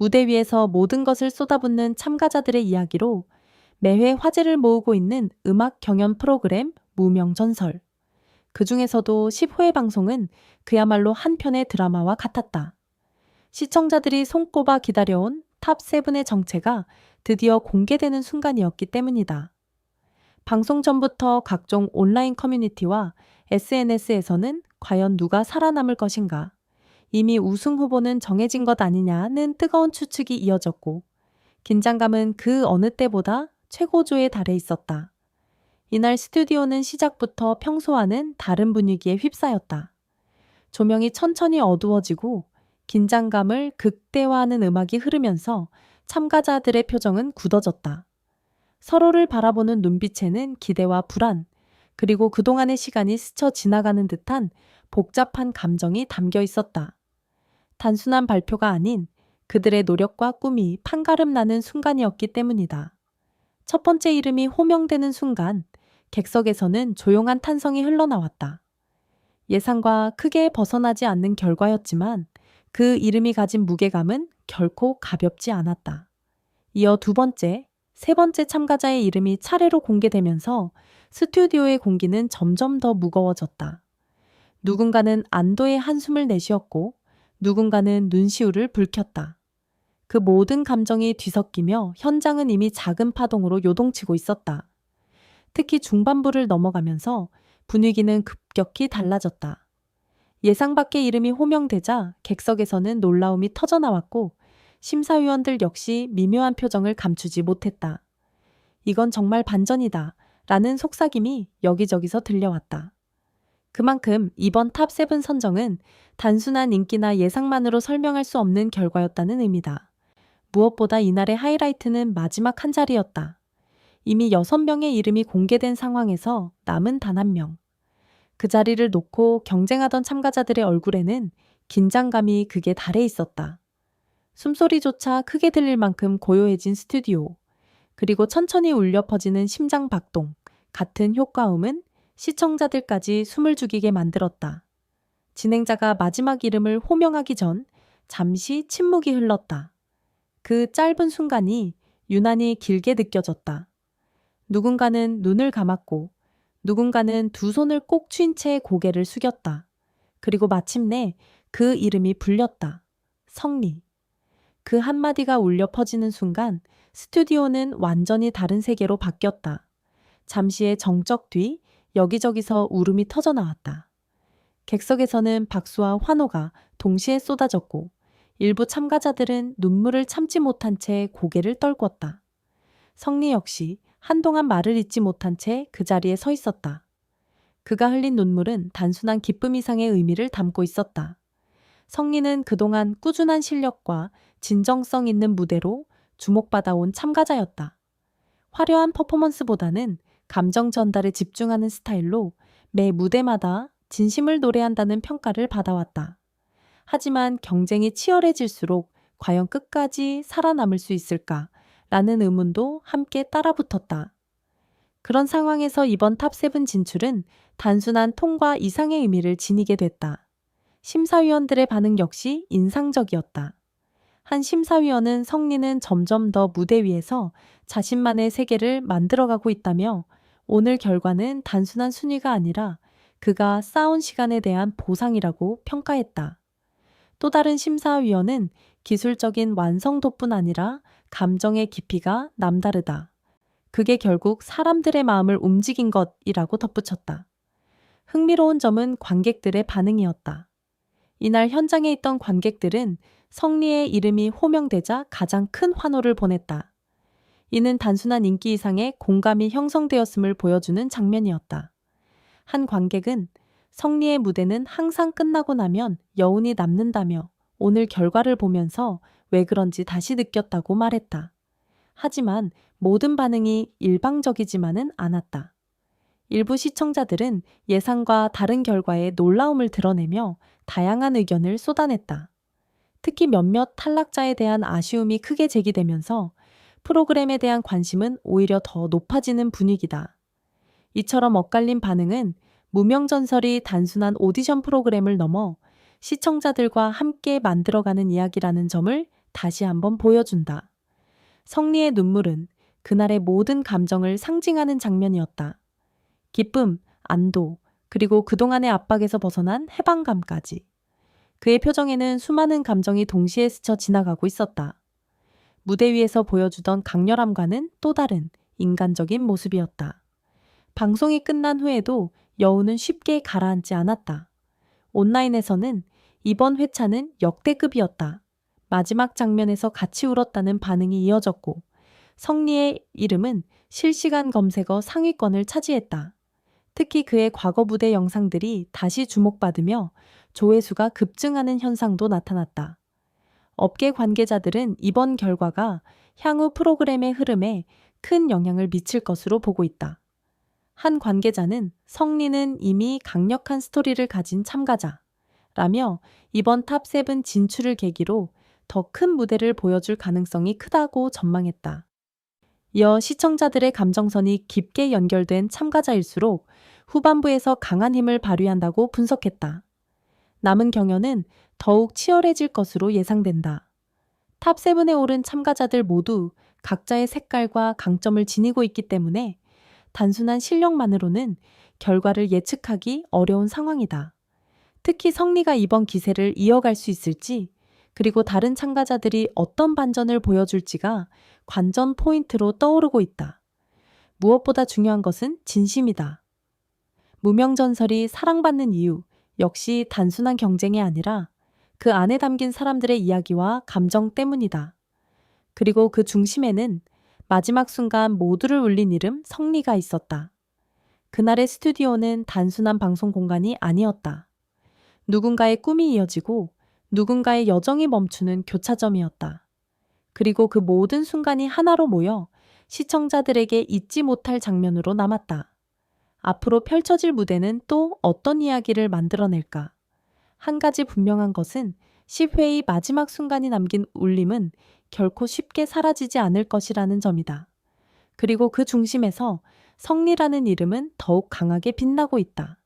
무대 위에서 모든 것을 쏟아붓는 참가자들의 이야기로 매회 화제를 모으고 있는 음악 경연 프로그램 무명전설. 그 중에서도 10회 방송은 그야말로 한 편의 드라마와 같았다. 시청자들이 손꼽아 기다려온 탑7의 정체가 드디어 공개되는 순간이었기 때문이다. 방송 전부터 각종 온라인 커뮤니티와 SNS에서는 과연 누가 살아남을 것인가, 이미 우승 후보는 정해진 것 아니냐는 뜨거운 추측이 이어졌고, 긴장감은 그 어느 때보다 최고조에 달해 있었다. 이날 스튜디오는 시작부터 평소와는 다른 분위기에 휩싸였다. 조명이 천천히 어두워지고 긴장감을 극대화하는 음악이 흐르면서 참가자들의 표정은 굳어졌다. 서로를 바라보는 눈빛에는 기대와 불안, 그리고 그동안의 시간이 스쳐 지나가는 듯한 복잡한 감정이 담겨 있었다. 단순한 발표가 아닌 그들의 노력과 꿈이 판가름 나는 순간이었기 때문이다. 첫 번째 이름이 호명되는 순간, 객석에서는 조용한 탄성이 흘러나왔다. 예상과 크게 벗어나지 않는 결과였지만 그 이름이 가진 무게감은 결코 가볍지 않았다. 이어 두 번째, 세 번째 참가자의 이름이 차례로 공개되면서 스튜디오의 공기는 점점 더 무거워졌다. 누군가는 안도의 한숨을 내쉬었고 누군가는 눈시울을 붉혔다. 그 모든 감정이 뒤섞이며 현장은 이미 작은 파동으로 요동치고 있었다. 특히 중반부를 넘어가면서 분위기는 급격히 달라졌다. 예상 밖의 이름이 호명되자 객석에서는 놀라움이 터져나왔고 심사위원들 역시 미묘한 표정을 감추지 못했다. 이건 정말 반전이다 라는 속삭임이 여기저기서 들려왔다. 그만큼 이번 탑7 선정은 단순한 인기나 예상만으로 설명할 수 없는 결과였다는 의미다. 무엇보다 이날의 하이라이트는 마지막 한 자리였다. 이미 6명의 이름이 공개된 상황에서 남은 단 한 명. 그 자리를 놓고 경쟁하던 참가자들의 얼굴에는 긴장감이 극에 달해 있었다. 숨소리조차 크게 들릴 만큼 고요해진 스튜디오, 그리고 천천히 울려 퍼지는 심장 박동, 같은 효과음은 시청자들까지 숨을 죽이게 만들었다. 진행자가 마지막 이름을 호명하기 전 잠시 침묵이 흘렀다. 그 짧은 순간이 유난히 길게 느껴졌다. 누군가는 눈을 감았고 누군가는 두 손을 꼭 쥔 채 고개를 숙였다. 그리고 마침내 그 이름이 불렸다. 성리. 그 한마디가 울려 퍼지는 순간 스튜디오는 완전히 다른 세계로 바뀌었다. 잠시의 정적 뒤 여기저기서 울음이 터져나왔다. 객석에서는 박수와 환호가 동시에 쏟아졌고 일부 참가자들은 눈물을 참지 못한 채 고개를 떨궜다. 성리 역시 한동안 말을 잇지 못한 채 그 자리에 서 있었다. 그가 흘린 눈물은 단순한 기쁨 이상의 의미를 담고 있었다. 성리는 그동안 꾸준한 실력과 진정성 있는 무대로 주목받아온 참가자였다. 화려한 퍼포먼스보다는 감정 전달에 집중하는 스타일로 매 무대마다 진심을 노래한다는 평가를 받아왔다. 하지만 경쟁이 치열해질수록 과연 끝까지 살아남을 수 있을까? 라는 의문도 함께 따라붙었다. 그런 상황에서 이번 탑7 진출은 단순한 통과 이상의 의미를 지니게 됐다. 심사위원들의 반응 역시 인상적이었다. 한 심사위원은 성리는 점점 더 무대 위에서 자신만의 세계를 만들어가고 있다며 오늘 결과는 단순한 순위가 아니라 그가 쌓은 시간에 대한 보상이라고 평가했다. 또 다른 심사위원은 기술적인 완성도뿐 아니라 감정의 깊이가 남다르다. 그게 결국 사람들의 마음을 움직인 것이라고 덧붙였다. 흥미로운 점은 관객들의 반응이었다. 이날 현장에 있던 관객들은 성리의 이름이 호명되자 가장 큰 환호를 보냈다. 이는 단순한 인기 이상의 공감이 형성되었음을 보여주는 장면이었다. 한 관객은 성리의 무대는 항상 끝나고 나면 여운이 남는다며 오늘 결과를 보면서 왜 그런지 다시 느꼈다고 말했다. 하지만 모든 반응이 일방적이지만은 않았다. 일부 시청자들은 예상과 다른 결과에 놀라움을 드러내며 다양한 의견을 쏟아냈다. 특히 몇몇 탈락자에 대한 아쉬움이 크게 제기되면서 프로그램에 대한 관심은 오히려 더 높아지는 분위기다. 이처럼 엇갈린 반응은 무명전설이 단순한 오디션 프로그램을 넘어 시청자들과 함께 만들어가는 이야기라는 점을 다시 한번 보여준다. 성리의 눈물은 그날의 모든 감정을 상징하는 장면이었다. 기쁨, 안도, 그리고 그동안의 압박에서 벗어난 해방감까지. 그의 표정에는 수많은 감정이 동시에 스쳐 지나가고 있었다. 무대 위에서 보여주던 강렬함과는 또 다른 인간적인 모습이었다. 방송이 끝난 후에도 여우는 쉽게 가라앉지 않았다. 온라인에서는 이번 회차는 역대급이었다. 마지막 장면에서 같이 울었다는 반응이 이어졌고, 성리의 이름은 실시간 검색어 상위권을 차지했다. 특히 그의 과거 무대 영상들이 다시 주목받으며 조회수가 급증하는 현상도 나타났다. 업계 관계자들은 이번 결과가 향후 프로그램의 흐름에 큰 영향을 미칠 것으로 보고 있다. 한 관계자는 성리는 이미 강력한 스토리를 가진 참가자라며 이번 탑7 진출을 계기로 더 큰 무대를 보여줄 가능성이 크다고 전망했다. 이어 시청자들의 감정선이 깊게 연결된 참가자일수록 후반부에서 강한 힘을 발휘한다고 분석했다. 남은 경연은 더욱 치열해질 것으로 예상된다. 탑7에 오른 참가자들 모두 각자의 색깔과 강점을 지니고 있기 때문에 단순한 실력만으로는 결과를 예측하기 어려운 상황이다. 특히 성리가 이번 기세를 이어갈 수 있을지, 그리고 다른 참가자들이 어떤 반전을 보여줄지가 관전 포인트로 떠오르고 있다. 무엇보다 중요한 것은 진심이다. 무명전설이 사랑받는 이유 역시 단순한 경쟁이 아니라 그 안에 담긴 사람들의 이야기와 감정 때문이다. 그리고 그 중심에는 마지막 순간 모두를 울린 이름 성리가 있었다. 그날의 스튜디오는 단순한 방송 공간이 아니었다. 누군가의 꿈이 이어지고 누군가의 여정이 멈추는 교차점이었다. 그리고 그 모든 순간이 하나로 모여 시청자들에게 잊지 못할 장면으로 남았다. 앞으로 펼쳐질 무대는 또 어떤 이야기를 만들어낼까? 한 가지 분명한 것은 10회의 마지막 순간이 남긴 울림은 결코 쉽게 사라지지 않을 것이라는 점이다. 그리고 그 중심에서 성리라는 이름은 더욱 강하게 빛나고 있다.